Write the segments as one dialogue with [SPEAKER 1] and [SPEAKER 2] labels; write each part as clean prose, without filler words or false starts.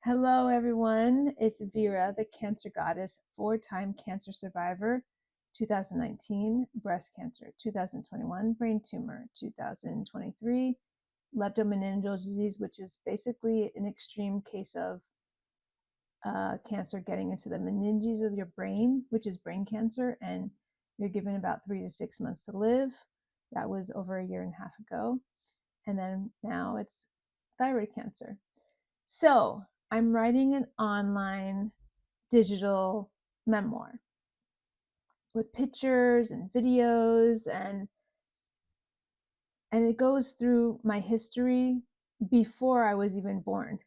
[SPEAKER 1] Hello, everyone. It's Vera, the cancer goddess, four-time cancer survivor, 2019, breast cancer, 2021, brain tumor, 2023, leptomeningeal disease, which is basically an extreme case of cancer getting into the meninges of your brain, which is brain cancer, and you're given about 3 to 6 months to live. That was over a year and a half ago. And then now it's thyroid cancer. So I'm writing an online digital memoir with pictures and videos and it goes through my history before I was even born.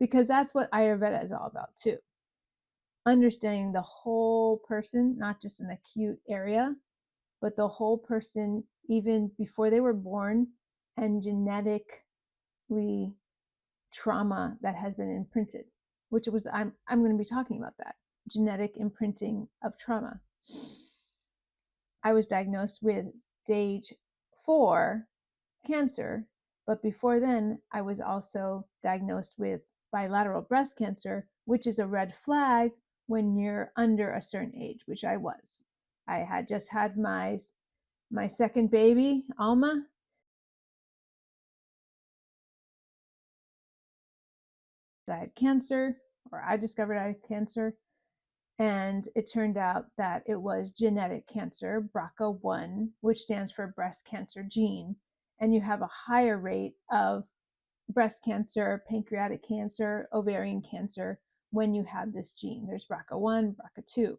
[SPEAKER 1] Because that's what Ayurveda is all about too. Understanding the whole person, not just an acute area, but the whole person even before they were born, and genetically trauma that has been imprinted, which was I'm going to be talking about that genetic imprinting of trauma. I was diagnosed with stage 4 cancer, but before then I was also diagnosed with bilateral breast cancer, which is a red flag when you're under a certain age, which I was. I had just had my second baby, Alma. I had cancer, or I discovered I had cancer. And it turned out that it was genetic cancer, BRCA1, which stands for breast cancer gene. And you have a higher rate of breast cancer, pancreatic cancer, ovarian cancer when you have this gene. There's BRCA1, BRCA2.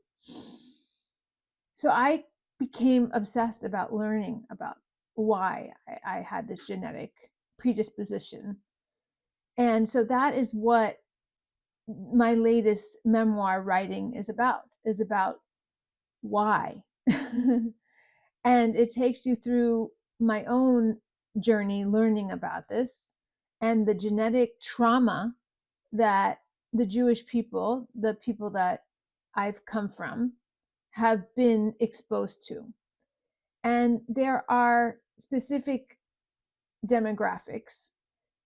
[SPEAKER 1] So I became obsessed about learning about why I had this genetic predisposition. And so that is what my latest memoir writing is about why. And it takes you through my own journey learning about this and the genetic trauma that the Jewish people, the people that I've come from, have been exposed to. And there are specific demographics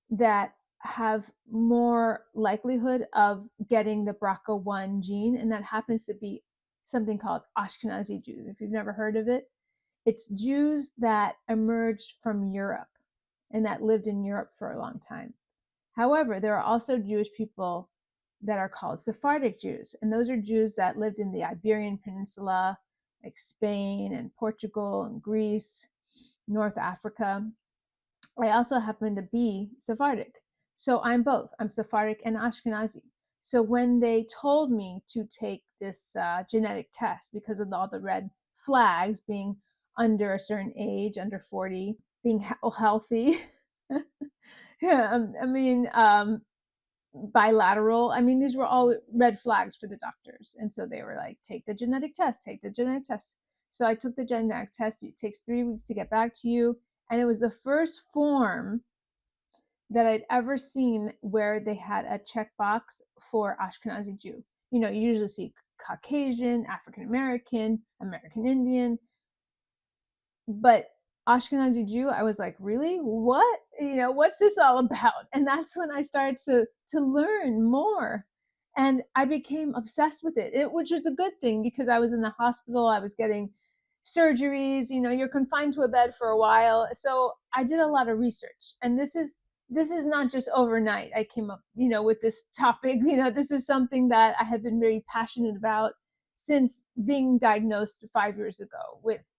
[SPEAKER 1] that have more likelihood of getting the BRCA1 gene, and that happens to be something called Ashkenazi Jews. If you've never heard of it, it's Jews that emerged from Europe and that lived in Europe for a long time. However, there are also Jewish people that are called Sephardic Jews, and those are Jews that lived in the Iberian Peninsula, like Spain and Portugal and Greece, North Africa. I also happen to be Sephardic. So I'm both. I'm Sephardic and Ashkenazi. So when they told me to take this genetic test because of all the red flags, being under a certain age, under 40, being healthy, yeah, bilateral. I mean, these were all red flags for the doctors. And so they were like, take the genetic test, take the genetic test. So I took the genetic test. It takes 3 weeks to get back to you. And it was the first form that I'd ever seen where they had a checkbox for Ashkenazi Jew. You know, you usually see Caucasian, African American, American Indian, but Ashkenazi Jew, I was like, really? What? You know, what's this all about? And that's when I started to learn more. And I became obsessed with it, which was a good thing because I was in the hospital, I was getting surgeries, you know, you're confined to a bed for a while. So I did a lot of research. And this is not just overnight. I came up, you know, with this topic. You know, this is something that I have been very passionate about since being diagnosed 5 years ago with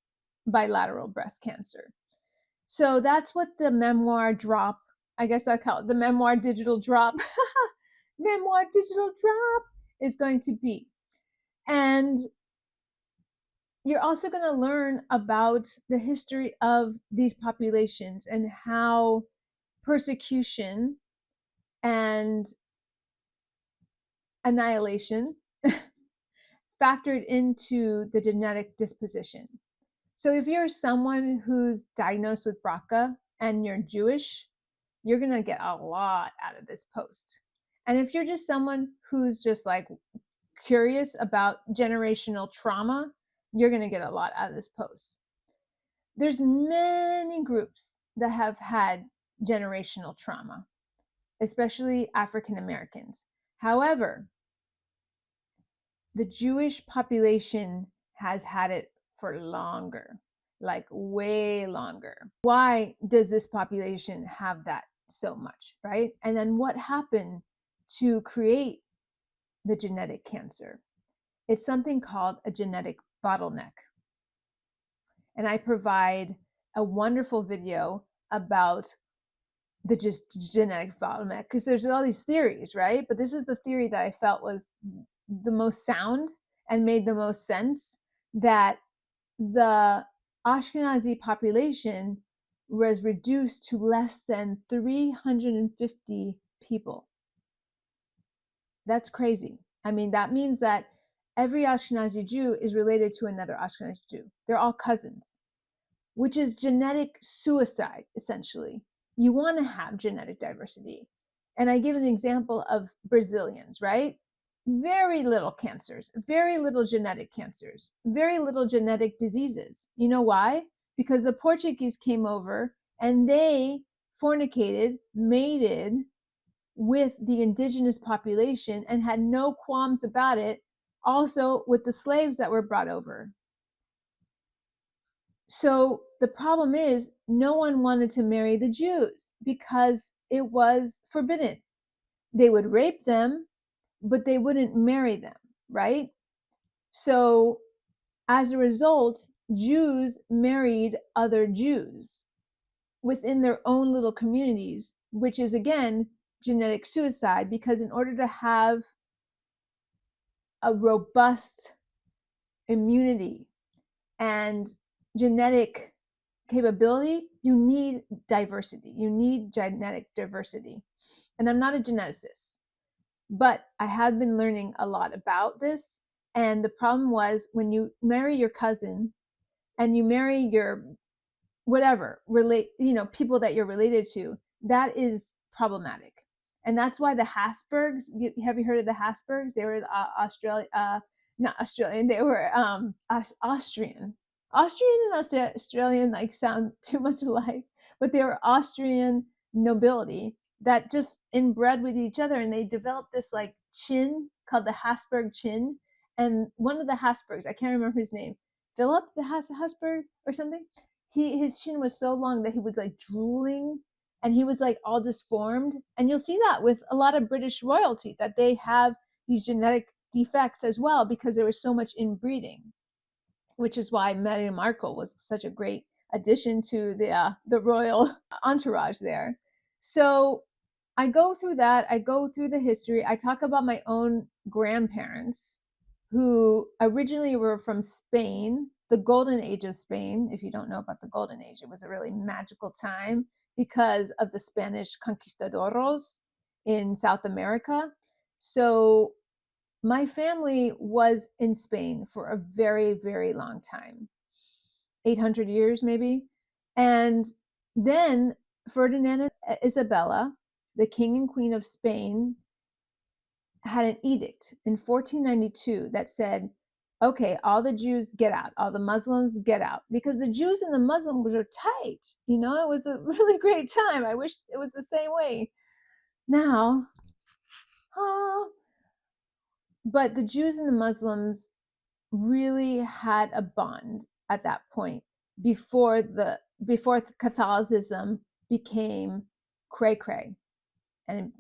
[SPEAKER 1] bilateral breast cancer. So that's what the memoir drop, I guess I call it the memoir digital drop, memoir digital drop is going to be. And you're also going to learn about the history of these populations and how persecution and annihilation factored into the genetic disposition. So if you're someone who's diagnosed with BRCA and you're Jewish, you're going to get a lot out of this post. And if you're just someone who's just like curious about generational trauma, you're going to get a lot out of this post. There's many groups that have had generational trauma. especially African Americans. However, the Jewish population has had it for longer, like way longer. Why does this population have that so much, right? And then what happened to create the genetic cancer? It's something called a genetic bottleneck. And I provide a wonderful video about the just genetic bottleneck, because there's all these theories, right? But this is the theory that I felt was the most sound and made the most sense, that the Ashkenazi population was reduced to less than 350 people. That's crazy. I mean, that means that every Ashkenazi Jew is related to another Ashkenazi Jew. They're all cousins, which is genetic suicide, essentially. You want to have genetic diversity. And I give an example of Brazilians, right? Very little cancers, very little genetic cancers, very little genetic diseases. You know why? Because the Portuguese came over and they fornicated, mated with the indigenous population and had no qualms about it, also with the slaves that were brought over. So the problem is, no one wanted to marry the Jews because it was forbidden. They would rape them, but they wouldn't marry them, right? So as a result, Jews married other Jews within their own little communities, which is again genetic suicide, because in order to have a robust immunity and genetic capability, you need diversity. You need genetic diversity. And I'm not a geneticist, but I have been learning a lot about this. And the problem was, when you marry your cousin and you marry your whatever people that you're related to, that is problematic. And that's why the Habsburgs, have you heard of the Habsburgs? They were not Australian, they were Austrian. And Australian like sound too much alike, but they were Austrian nobility that just inbred with each other, and they developed this like chin called the Habsburg chin. And one of the Habsburgs, I can't remember his name, Philip the Habsburg or something, his chin was so long that he was like drooling, and he was like all disformed. And you'll see that with a lot of British royalty, that they have these genetic defects as well, because there was so much inbreeding, which is why Meghan Markle was such a great addition to the royal entourage there. So I go through that. I go through the history. I talk about my own grandparents, who originally were from Spain, the golden age of Spain. If you don't know about the golden age, it was a really magical time because of the Spanish conquistadores in South America. So my family was in Spain for a very, very long time, 800 years maybe. And then Ferdinand and Isabella, the king and queen of Spain, had an edict in 1492 that said, okay, all the Jews get out, all the Muslims get out, because the Jews and the Muslims were tight. It was a really great time. I wish it was the same way now. But the Jews and the Muslims really had a bond at that point, before Catholicism became cray cray. And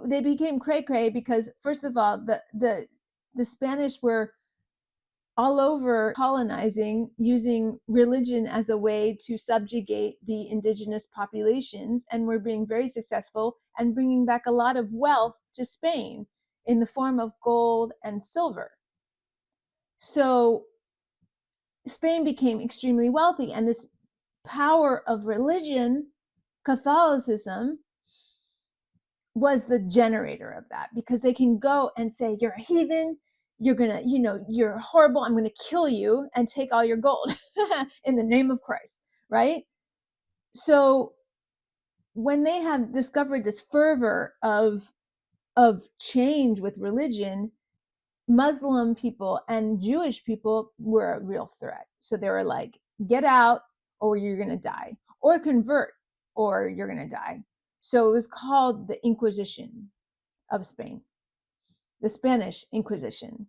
[SPEAKER 1] they became cray cray because, first of all, the Spanish were all over colonizing, using religion as a way to subjugate the indigenous populations, and were being very successful and bringing back a lot of wealth to Spain in the form of gold and silver. So Spain became extremely wealthy, and this power of religion, Catholicism, was the generator of that, because they can go and say, you're a heathen, you're horrible, I'm gonna kill you and take all your gold in the name of Christ, right? So when they have discovered this fervor of change with religion, Muslim people and Jewish people were a real threat. So they were like, get out or you're gonna die, or convert or you're gonna die. So it was called the Inquisition of Spain, the Spanish Inquisition.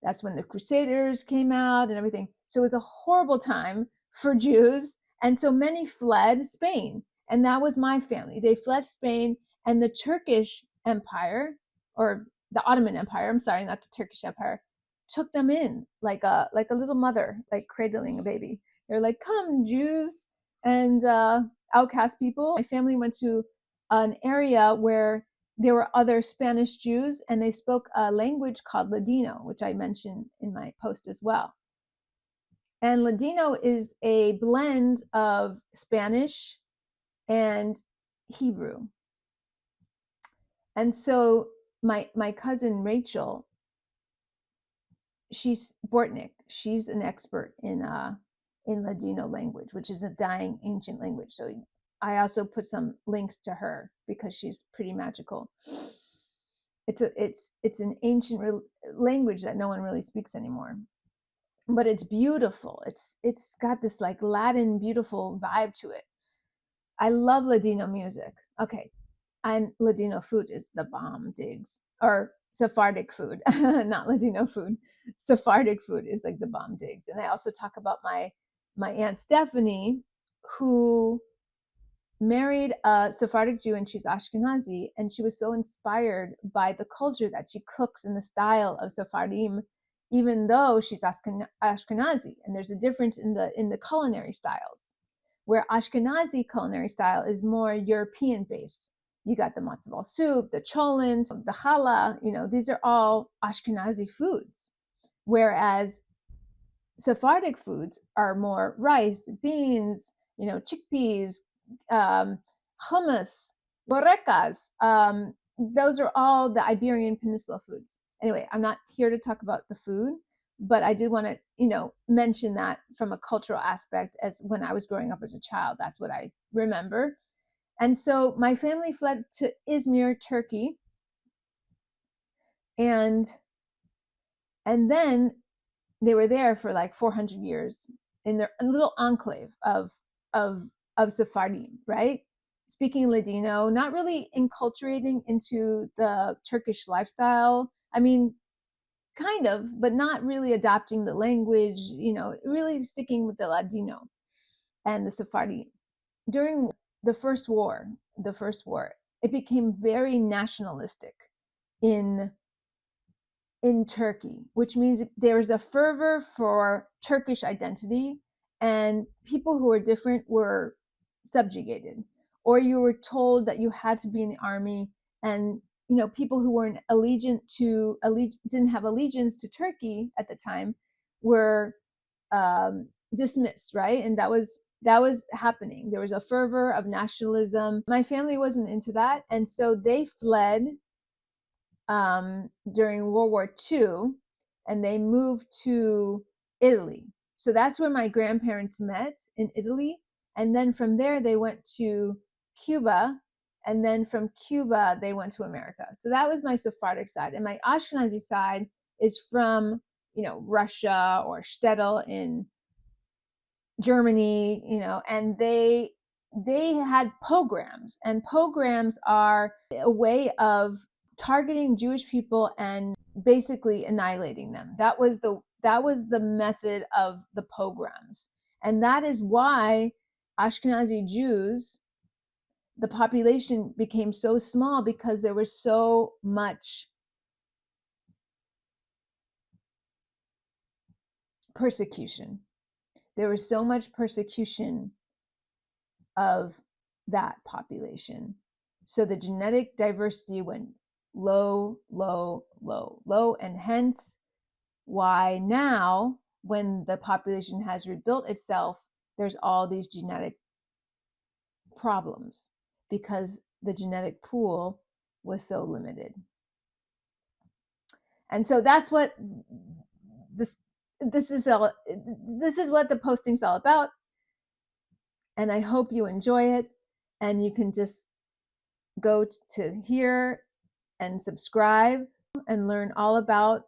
[SPEAKER 1] That's when the Crusaders came out and everything. So it was a horrible time for Jews. And so many fled Spain. And that was my family. They fled Spain, and the Turkish Empire, or the Ottoman Empire, I'm sorry, not the Turkish Empire, took them in like a little mother, like cradling a baby. They're like, come, Jews and outcast people. My family went to an area where there were other Spanish Jews, and they spoke a language called Ladino, which I mentioned in my post as well. And Ladino is a blend of Spanish and Hebrew. And so my cousin Rachel, she's Bortnik. She's an expert in Ladino language, which is a dying ancient language. So I also put some links to her because she's pretty magical. It's an ancient language that no one really speaks anymore, but it's beautiful. It's got this like Latin beautiful vibe to it. I love Ladino music. Okay, and Ladino food is the bomb, digs. Or Sephardic food, not Ladino food. Sephardic food is like the bomb, digs. And I also talk about my aunt Stephanie, who married a Sephardic Jew, and she's Ashkenazi, and she was so inspired by the culture that she cooks in the style of Sephardim, even though she's Ashkenazi. And there's a difference in the culinary styles, where Ashkenazi culinary style is more European based. You got the matzo ball soup, the cholent, the challah, these are all Ashkenazi foods. Whereas Sephardic foods are more rice, beans, chickpeas, hummus, borrecas. Those are all the Iberian Peninsula foods. Anyway, I'm not here to talk about the food, but I did want to, mention that from a cultural aspect, as when I was growing up as a child, that's what I remember. And so my family fled to Izmir, Turkey. And then they were there for like 400 years in their little enclave of Sephardim, right? Speaking Ladino, not really enculturating into the Turkish lifestyle. I mean, kind of, but not really adopting the language, really sticking with the Ladino and the Sephardim. During the first war, it became very nationalistic in Turkey, which means there was a fervor for Turkish identity, and people who were different were subjugated, or you were told that you had to be in the army. And people who weren't didn't have allegiance to Turkey at the time were dismissed, right? And that was happening. There was a fervor of nationalism. My family wasn't into that, and so they fled during World War II, and they moved to Italy. So that's where my grandparents met, in Italy. And then from there, they went to Cuba. And then from Cuba, they went to America. So that was my Sephardic side. And my Ashkenazi side is from, Russia or Shtetl in Germany, and they had pogroms. And pogroms are a way of targeting Jewish people and basically annihilating them. That was the method of the pogroms. And that is why Ashkenazi Jews, the population became so small, because there was so much persecution. There was so much persecution of that population. So the genetic diversity went low, low, low, low. And hence why now, when the population has rebuilt itself, there's all these genetic problems, because the genetic pool was so limited. And so that's what this is what the posting's all about. And I hope you enjoy it, and you can just go to here and subscribe and learn all about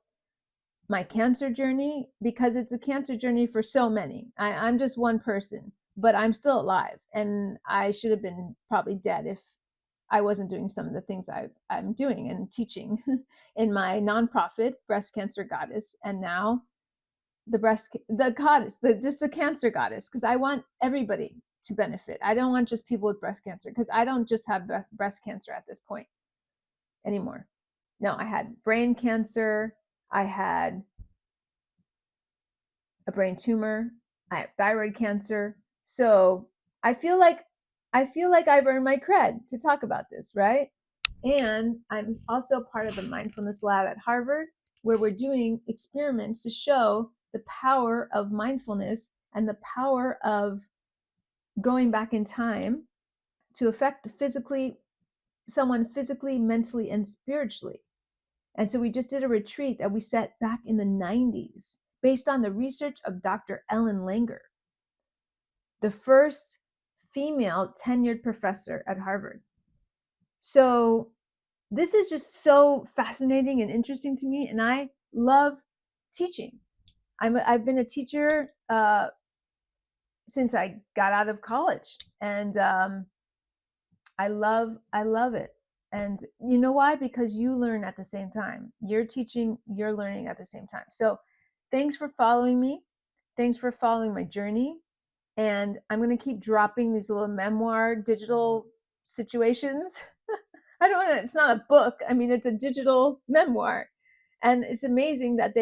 [SPEAKER 1] my cancer journey, because it's a cancer journey for so many. I'm just one person, but I'm still alive, and I should have been probably dead I wasn't doing some of the things I'm doing and teaching in my nonprofit, Breast Cancer Goddess, and now the goddess, just the cancer goddess, because I want everybody to benefit. I don't want just people with breast cancer, because I don't just have breast cancer at this point anymore. No, I had brain cancer, I had a brain tumor, I have thyroid cancer. So I feel like I've earned my cred to talk about this, right? And I'm also part of the mindfulness lab at Harvard, where we're doing experiments to show the power of mindfulness and the power of going back in time to affect someone physically, mentally, and spiritually. And so we just did a retreat that we set back in the 90s based on the research of Dr. Ellen Langer, the first female tenured professor at Harvard. So this is just so fascinating and interesting to me, and I love teaching. I've been a teacher since I got out of college, and I love it. And you know why? Because you learn at the same time. You're teaching, you're learning at the same time. So thanks for following me. Thanks for following my journey. And I'm going to keep dropping these little memoir digital situations. I don't know, it's not a book. I mean, it's a digital memoir. And it's amazing that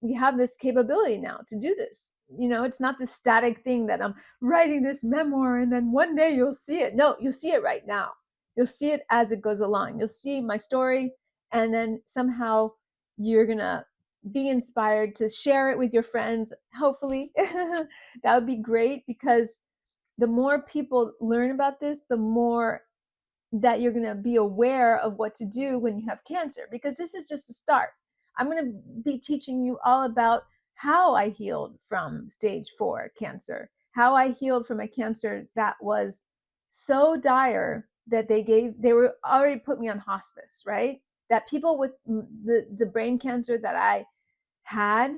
[SPEAKER 1] we have this capability now to do this. You know, it's not the static thing that I'm writing this memoir and then one day you'll see it. No, you'll see it right now. You'll see it as it goes along. You'll see my story, and then somehow you're going to be inspired to share it with your friends. Hopefully, that would be great, because the more people learn about this, the more that you're going to be aware of what to do when you have cancer, because this is just a start. I'm going to be teaching you all about how I healed from stage 4 cancer, how I healed from a cancer that was so dire that they were already put me on hospice, right? That people with the brain cancer that I had,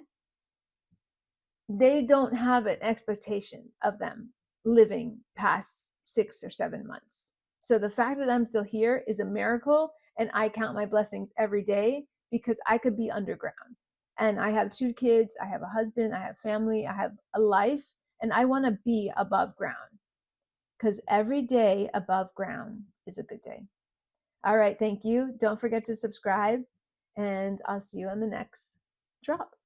[SPEAKER 1] they don't have an expectation of them living past 6 or 7 months. So the fact that I'm still here is a miracle, and I count my blessings every day, because I could be underground. And I have 2 kids, I have a husband, I have family, I have a life, and I want to be above ground, because every day above ground is a good day. All right, thank you. Don't forget to subscribe, and I'll see you on the next drop.